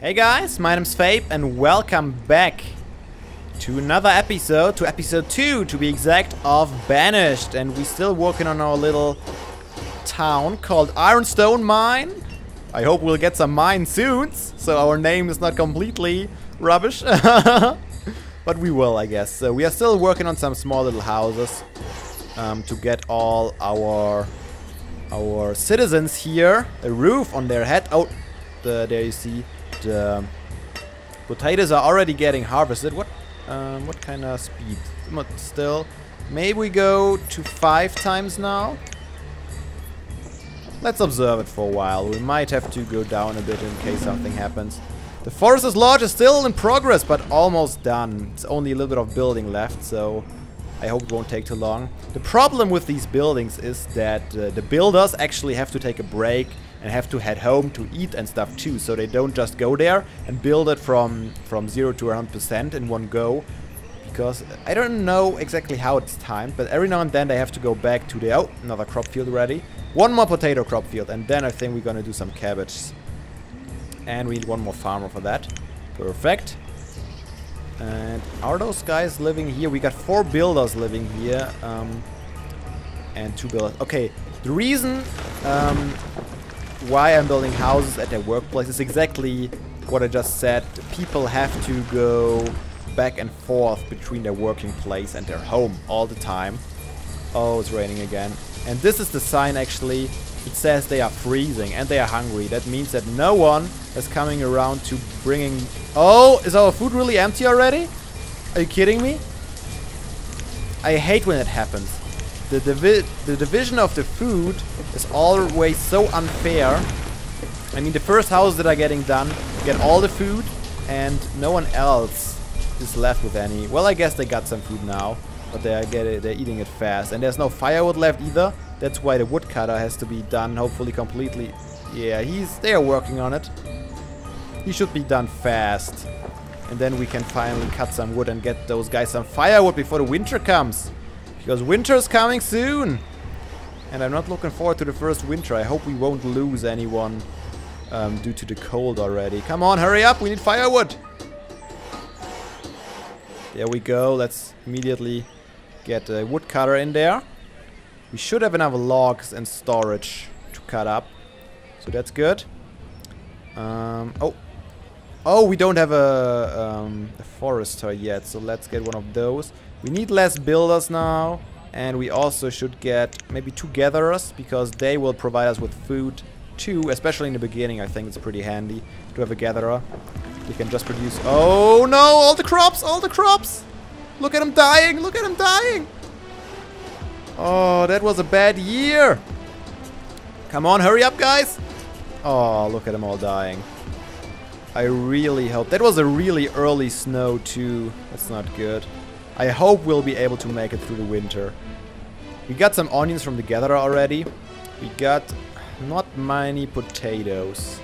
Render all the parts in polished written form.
Hey guys, my name's Fabe and welcome back to another episode, to episode 2 to be exact, of Banished. And we're still working on our little town called IronStoneMine. I hope we'll get some mine soon, so our name is not completely rubbish. But we will, I guess. So we are still working on some small little houses to get all our citizens here a roof on their head. Oh, there you see the potatoes are already getting harvested. What kind of speed? Still, maybe we go to 5 times now. Let's observe it for a while. We might have to go down a bit in case something happens. The forester's lodge is still in progress, but almost done. It's only a little bit of building left, so I hope it won't take too long. The problem with these buildings is that the builders actually have to take a break and have to head home to eat and stuff too, so they don't just go there and build it from 0 to 100% in one go. Because I don't know exactly how it's timed, but every now and then they have to go back to the... Oh, another crop field ready. One more potato crop field, and then I think we're gonna do some cabbage. And we need one more farmer for that. Perfect. And are those guys living here? We got 4 builders living here. And 2 builders. Okay, the reason why I'm building houses at their workplace is exactly what I just said. People have to go back and forth between their working place and their home all the time. Oh, it's raining again. And this is the sign actually. It says they are freezing and they are hungry. That means that no one is coming around to bringing... Oh, is our food really empty already? Are you kidding me? I hate when it happens. The division of the food is always so unfair. I mean, the first houses that are getting done get all the food and no one else is left with any. Well, I guess they got some food now, but they're eating it fast. And there's no firewood left either. That's why the woodcutter has to be done, hopefully completely. Yeah, they are working on it. He should be done fast. And then we can finally cut some wood and get those guys some firewood before the winter comes. Because winter is coming soon. And I'm not looking forward to the first winter. I hope we won't lose anyone due to the cold already. Come on, hurry up, we need firewood. There we go, let's immediately get a woodcutter in there. We should have enough logs and storage to cut up, so that's good. Oh, we don't have a forester yet, so let's get one of those. We need less builders now, and we also should get maybe 2 gatherers, because they will provide us with food too, especially in the beginning. I think it's pretty handy to have a gatherer. We can just produce... Oh no, all the crops, all the crops! Look at them dying, look at them dying! Oh, that was a bad year. Come on, hurry up, guys. Oh, look at them all dying. I really hope... That was a really early snow, too. That's not good. I hope we'll be able to make it through the winter. We got some onions from the gatherer already. We got not many potatoes.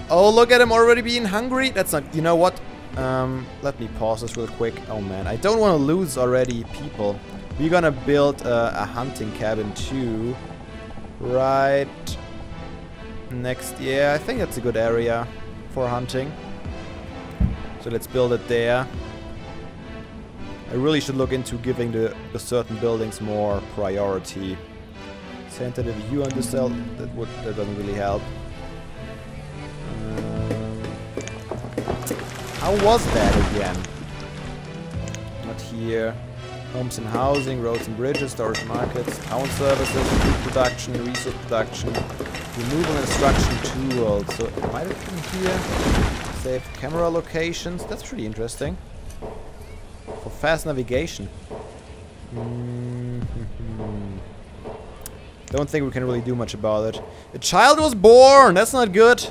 Oh, look at them already being hungry. That's not... You know what? Let me pause this real quick. Oh, man. I don't want to lose already people. We're gonna build a hunting cabin too, right next. Yeah, I think that's a good area for hunting. So let's build it there. I really should look into giving the certain buildings more priority. Center the view on the cell. That doesn't really help. How was that again? Not here. Homes and housing, roads and bridges, storage markets, town services, food production, resource production, removal and extraction tools. So it might have been here. Save camera locations. That's pretty interesting. For fast navigation. Don't think we can really do much about it. A child was born! That's not good.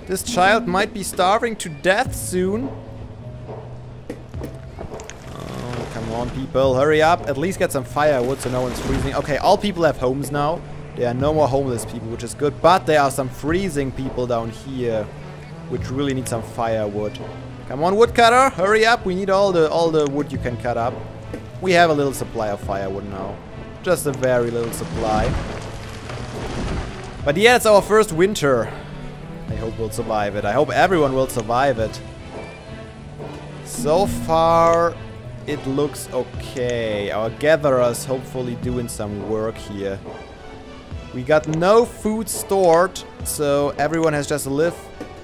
This child might be starving to death soon. Come on, people, hurry up. At least get some firewood so no one's freezing. Okay, all people have homes now. There are no more homeless people, which is good. But there are some freezing people down here, which really need some firewood. Come on, woodcutter, hurry up. We need all the wood you can cut up. We have a little supply of firewood now. Just a very little supply. But yeah, it's our first winter. I hope we'll survive it. I hope everyone will survive it. So far, it looks okay. Our gatherers hopefully doing some work here. We got no food stored, so everyone has just lived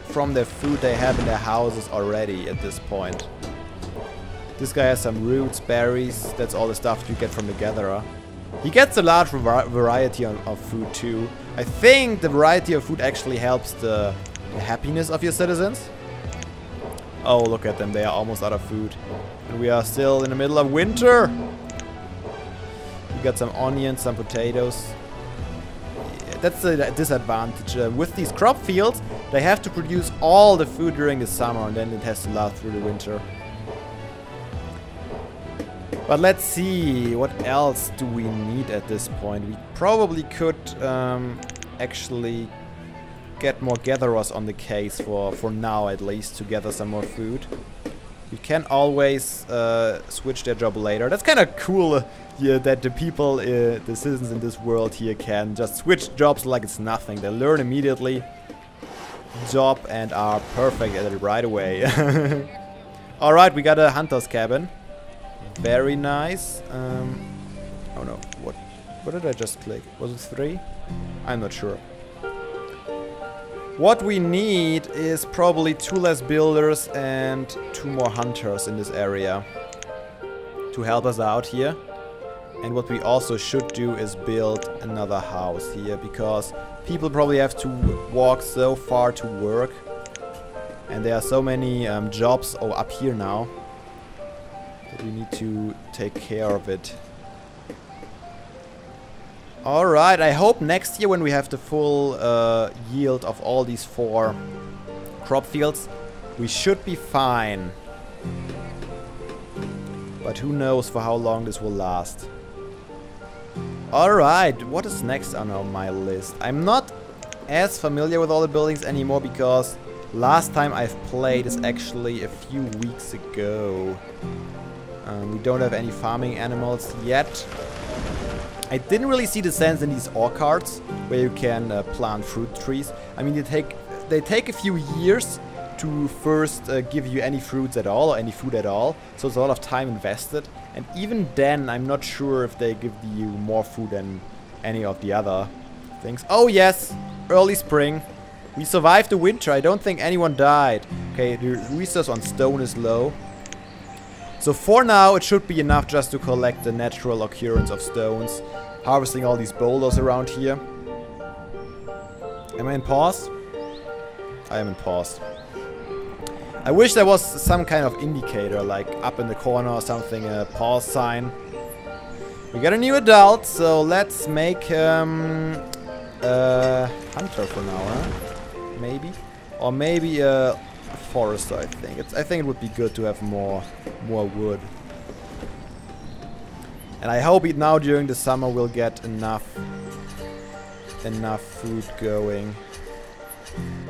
from the food they have in their houses already at this point. This guy has some roots, berries. That's all the stuff you get from the gatherer. He gets a large variety of food too. I think the variety of food actually helps the happiness of your citizens. Oh, look at them. They are almost out of food. And we are still in the middle of winter. We got some onions, some potatoes. Yeah, that's a disadvantage. With these crop fields, they have to produce all the food during the summer and then it has to last through the winter. But let's see, what else do we need at this point? We probably could actually get more gatherers on the case for now at least to gather some more food. You can always switch their job later. That's kind of cool yeah, that the people, the citizens in this world here can just switch jobs like it's nothing. They learn immediately job and are perfect at it right away. Alright, we got a hunter's cabin. Very nice. Oh no, what did I just click? Was it 3? I'm not sure. What we need is probably 2 less builders and 2 more hunters in this area to help us out here. And what we also should do is build another house here, because people probably have to walk so far to work. And there are so many jobs up here now that we need to take care of it. Alright, I hope next year when we have the full yield of all these 4 crop fields, we should be fine. But who knows for how long this will last. Alright, what is next on my list? I'm not as familiar with all the buildings anymore because last time I've played is actually a few weeks ago. We don't have any farming animals yet. I didn't really see the sense in these orchards where you can plant fruit trees. I mean, they take a few years to first give you any fruits at all or any food at all. So it's a lot of time invested. And even then, I'm not sure if they give you more food than any of the other things. Oh yes, early spring. We survived the winter. I don't think anyone died. Okay, the resource on stone is low. So for now, it should be enough just to collect the natural occurrence of stones. Harvesting all these boulders around here. Am I in pause? I am in pause. I wish there was some kind of indicator, like up in the corner or something, a pause sign. We got a new adult, so let's make a hunter for now, huh? Maybe? Or maybe a forester, I think. I think it would be good to have more wood. And I hope now during the summer we'll get enough food going.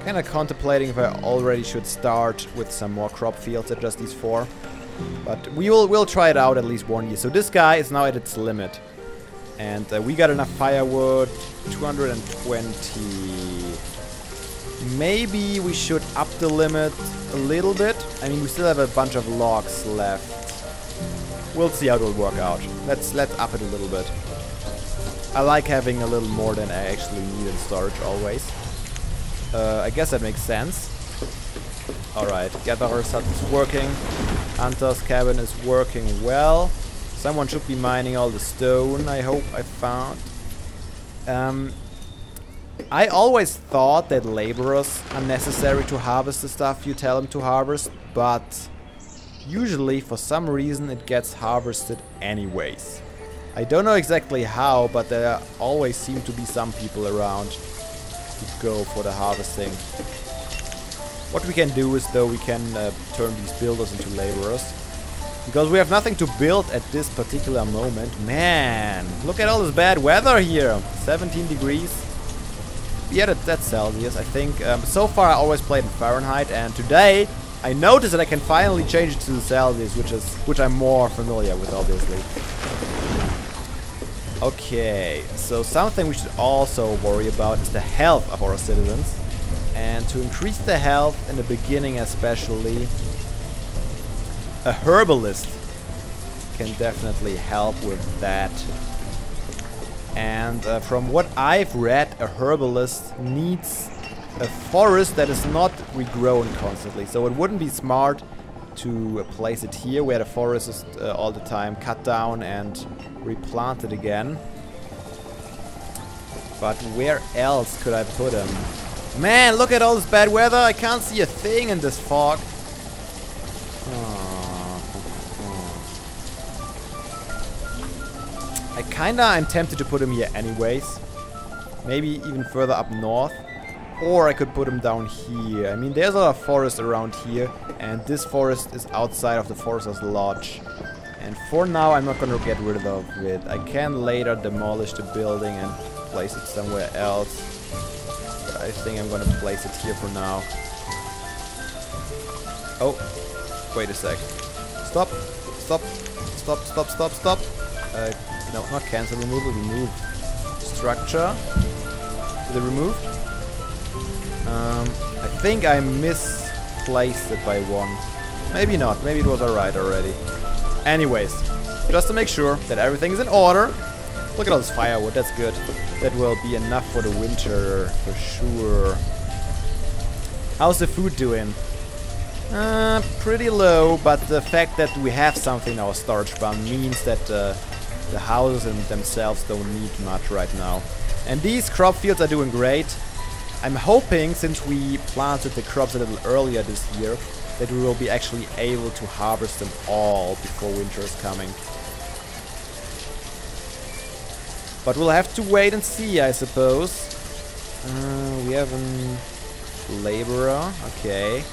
Kinda contemplating if I already should start with some more crop fields at just these 4. But we'll try it out at least 1 year. So this guy is now at its limit. And we got enough firewood, 220. Maybe we should up the limit a little bit. I mean, we still have a bunch of logs left. We'll see how it will work out. Let's up it a little bit. I like having a little more than I actually need in storage always. I guess that makes sense. Alright, Gatherer's hut is working. Hunter's cabin is working well. Someone should be mining all the stone, I hope I found. I always thought that laborers are necessary to harvest the stuff you tell them to harvest, but usually for some reason it gets harvested anyways. I don't know exactly how, but there always seem to be some people around to go for the harvesting. What we can do is though we can turn these builders into laborers. Because we have nothing to build at this particular moment. Man, look at all this bad weather here. 17 degrees. Yeah, that's Celsius, I think. So far I always played in Fahrenheit, and today I noticed that I can finally change it to Celsius, which I'm more familiar with, obviously. Okay, so something we should also worry about is the health of our citizens. And to increase the health in the beginning especially, a herbalist can definitely help with that. And from what I've read, a herbalist needs a forest that is not regrown constantly. So it wouldn't be smart to place it here where the forest is all the time cut down and replanted again. But where else could I put him? Man, look at all this bad weather. I can't see a thing in this fog. I'm tempted to put him here anyways. Maybe even further up north. Or I could put him down here. I mean, there's a lot of forest around here. And this forest is outside of the Forester's Lodge. And for now, I'm not going to get rid of it. I can later demolish the building and place it somewhere else. But I think I'm going to place it here for now. Oh, wait a sec. Stop. Stop. Stop, stop, stop, stop. No, not cancel, remove, remove. Structure. Is it removed? I think I misplaced it by one. Maybe not, maybe it was alright already. Anyways, just to make sure that everything is in order. Look at all this firewood, that's good. That will be enough for the winter, for sure. How's the food doing? Pretty low, but the fact that we have something in our storage barn means that the houses in themselves don't need much right now. And these crop fields are doing great. I'm hoping, since we planted the crops a little earlier this year, that we will be actually able to harvest them all before winter is coming. But we'll have to wait and see, I suppose. We have a laborer, okay.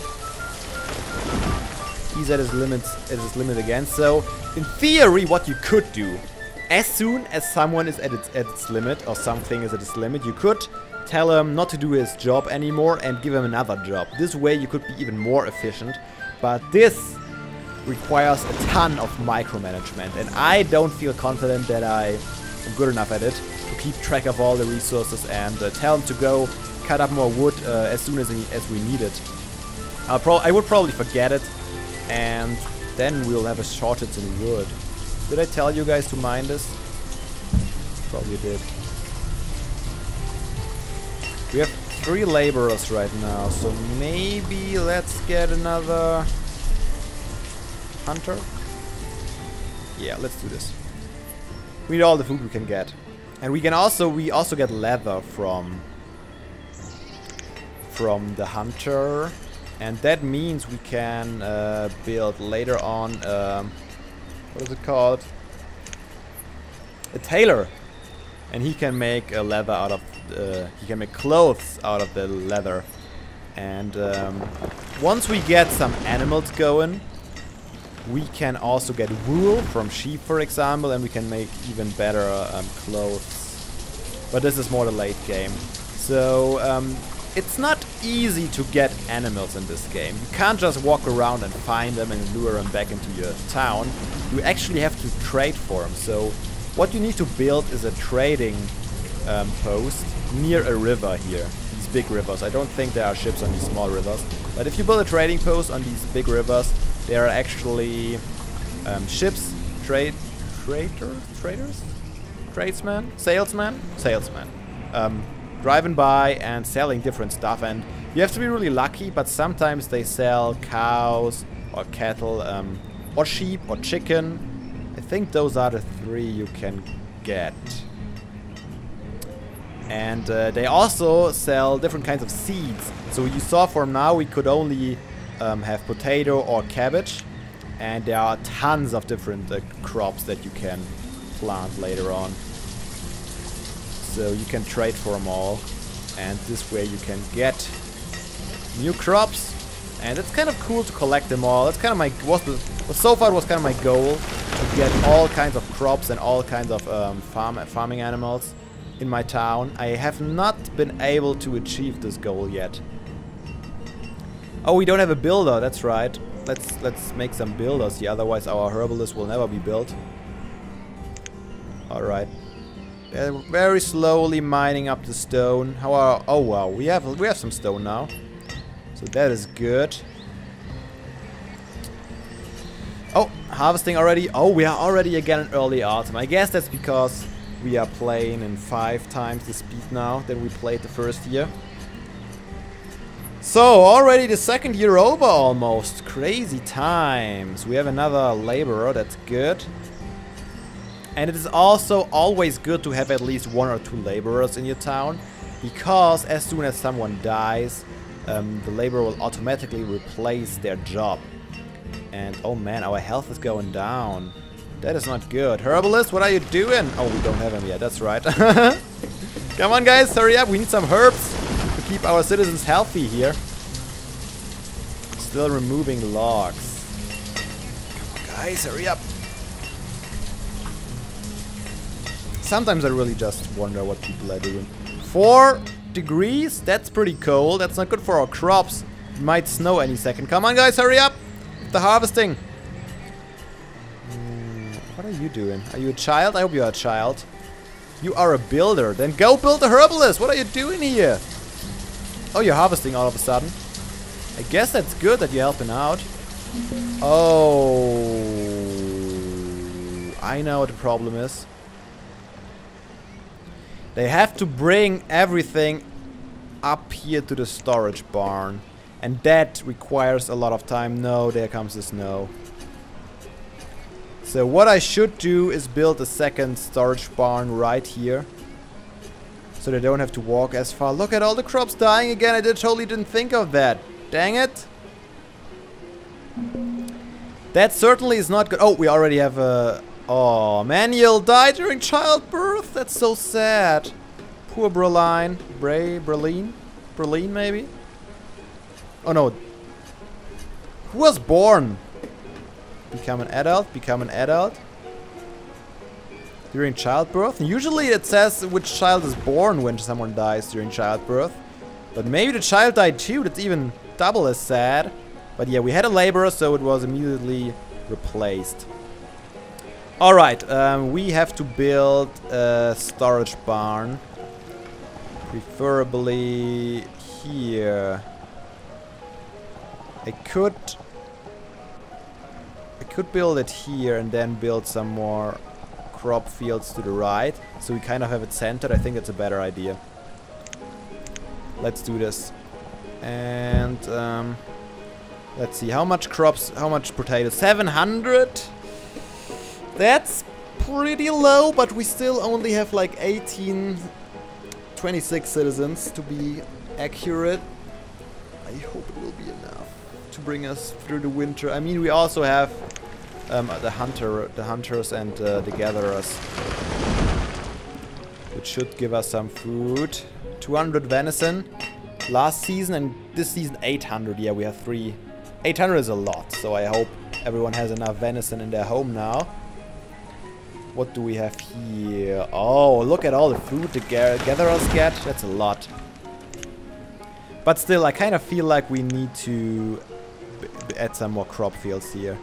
He's at his limit again. So, in theory, what you could do, as soon as someone is at its limit, or something is at its limit, you could tell him not to do his job anymore and give him another job. This way you could be even more efficient. But this requires a ton of micromanagement, and I don't feel confident that I am good enough at it to keep track of all the resources and tell him to go cut up more wood as soon as we need it. I would probably forget it, and then we'll have a shortage in wood. Did I tell you guys to mine this? Probably did. We have 3 laborers right now, so maybe let's get another hunter. Yeah, let's do this. We need all the food we can get, and we also get leather from the hunter, and that means we can build later on. What is it called? A tailor, and he can make leather out of. He can make clothes out of the leather, and once we get some animals going, we can also get wool from sheep, for example, and we can make even better clothes. But this is more the late game, so it's not easy to get animals in this game. You can't just walk around and find them and lure them back into your town. You actually have to trade for them. So what you need to build is a trading post near a river here. These big rivers. I don't think there are ships on these small rivers. But if you build a trading post on these big rivers, there are actually ships, tradesmen, salesmen, driving by and selling different stuff. And you have to be really lucky, but sometimes they sell cows or cattle or sheep or chicken. I think those are the 3 you can get. And they also sell different kinds of seeds. So you saw for now we could only have potato or cabbage, and there are tons of different crops that you can plant later on. So you can trade for them all, and this way you can get new crops, and it's kind of cool to collect them all. That's kind of my so far it was kind of my goal, to get all kinds of crops and all kinds of farming animals in my town. I have not been able to achieve this goal yet. Oh, we don't have a builder, that's right. Let's make some builders here, otherwise our herbalist will never be built. Alright. They're very slowly mining up the stone. How are... Oh wow, we have some stone now. So that is good. Oh, harvesting already. Oh, we are already again in early autumn. I guess that's because we are playing in 5 times the speed now than we played the first year. So, already the second year over almost. Crazy times. We have another laborer, that's good. And it is also always good to have at least 1 or 2 laborers in your town. Because as soon as someone dies, the laborer will automatically replace their job. And oh man, our health is going down. That is not good. Herbalist, what are you doing? Oh, we don't have him yet, that's right. Come on guys, hurry up, we need some herbs to keep our citizens healthy here. Still removing logs. Come on guys, hurry up. Sometimes I really just wonder what people are doing. 4 degrees? That's pretty cold. That's not good for our crops. It might snow any second. Come on guys, hurry up. The harvesting. What are you doing? Are you a child? I hope you are a child. You are a builder. Then go build a herbalist. What are you doing here? Oh, you're harvesting all of a sudden. I guess that's good that you're helping out. Oh, I know what the problem is. They have to bring everything up here to the storage barn. And that requires a lot of time. No, there comes the snow. So what I should do is build a second storage barn right here. So they don't have to walk as far. Look at all the crops dying again. I totally didn't think of that. Dang it. That certainly is not good. Oh, we already have a... Oh, Manuel died during childbirth. That's so sad. Poor Berlin. Berlin maybe? Oh no. Who was born? Become an adult? Become an adult? During childbirth? Usually it says which child is born when someone dies during childbirth. But maybe the child died too. That's even double as sad. But yeah, we had a laborer, so it was immediately replaced. Alright, we have to build a storage barn. Preferably here. I could build it here and then build some more crop fields to the right. So we kind of have it centered. I think that's a better idea. Let's do this. And let's see, how much crops, how much potatoes? 700? That's pretty low, but we still only have like 26 citizens to be accurate. I hope it will be enough to bring us through the winter. I mean, we also have the hunters and the gatherers, which should give us some food. 200 venison last season, and this season 800. Yeah, we have 3. 800 is a lot, so I hope everyone has enough venison in their home now. What do we have here? Oh, look at all the food the gatherers get. That's a lot. But still, I kind of feel like we need to add some more crop fields here.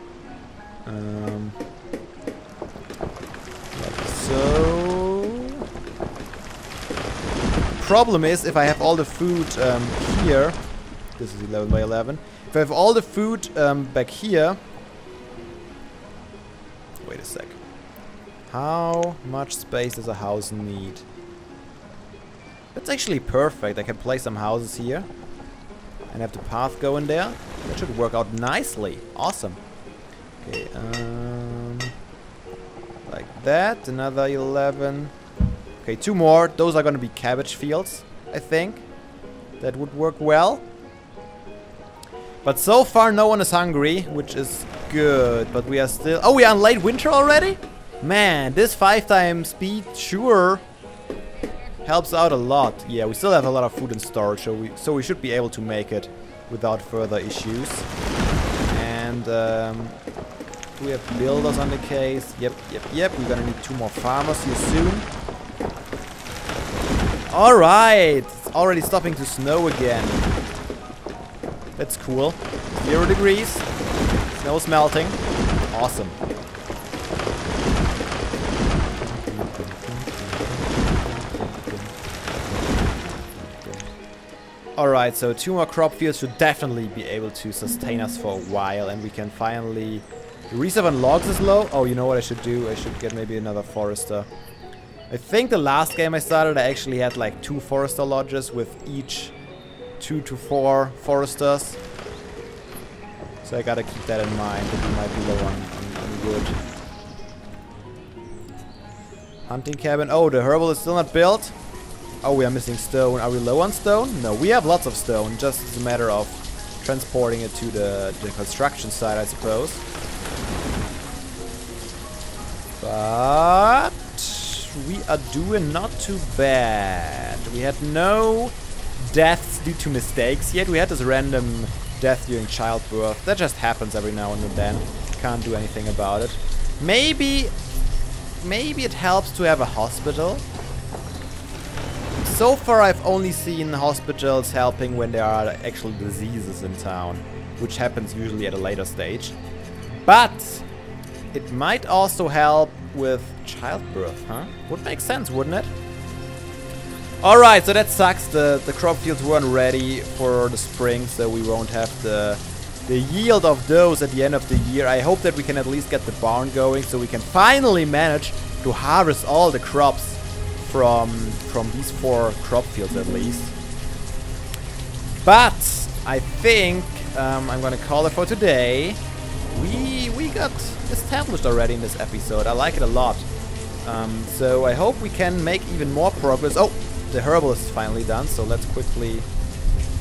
Like so. Problem is, if I have all the food here, this is 11 by 11. If I have all the food back here, wait a sec. How much space does a house need? That's actually perfect. I can place some houses here and have the path go in there. That should work out nicely. Awesome. Okay, like that. Another 11. Okay, 2 more. Those are going to be cabbage fields, I think. That would work well. But so far no one is hungry, which is good. But we are still... Oh, we are in late winter already? Man, this 5 times speed sure helps out a lot. Yeah, we still have a lot of food in storage, so we should be able to make it without further issues. And do we have builders on the case? Yep. We're gonna need 2 more farmers here soon. Alright, it's already stopping to snow again. That's cool. 0 degrees. Snow's melting. Awesome. Alright, so 2 more crop fields should definitely be able to sustain us for a while, and we can finally... The reserve on logs is low. Oh, you know what I should do? I should get maybe another forester. I think the last game I started, I actually had like 2 forester lodges with each 2 to 4 foresters. So I gotta keep that in mind, that we might be low on wood. Hunting cabin. Oh, the herbal is still not built. Oh, we are missing stone. Are we low on stone? No, we have lots of stone. Just as a matter of transporting it to the construction site, I suppose. But we are doing not too bad. We had no deaths due to mistakes yet. We had this random death during childbirth. That just happens every now and then. Can't do anything about it. Maybe it helps to have a hospital. So far I've only seen hospitals helping when there are actual diseases in town, which happens usually at a later stage. But it might also help with childbirth, huh? Would make sense, wouldn't it? Alright, so that sucks. The crop fields weren't ready for the spring, so we won't have the yield of those at the end of the year. I hope that we can at least get the barn going, so we can finally manage to harvest all the crops from these 4 crop fields at least. But I think I'm gonna call it for today. We got established already in this episode. I like it a lot. So I hope we can make even more progress. Oh, the herbalist is finally done, so let's quickly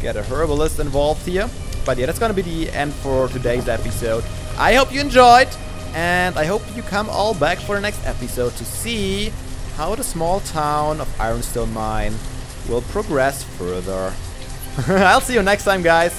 get a herbalist involved here. But yeah, that's gonna be the end for today's episode. I hope you enjoyed, and I hope you come all back for the next episode to see how the small town of IronStoneMine will progress further. I'll see you next time, guys.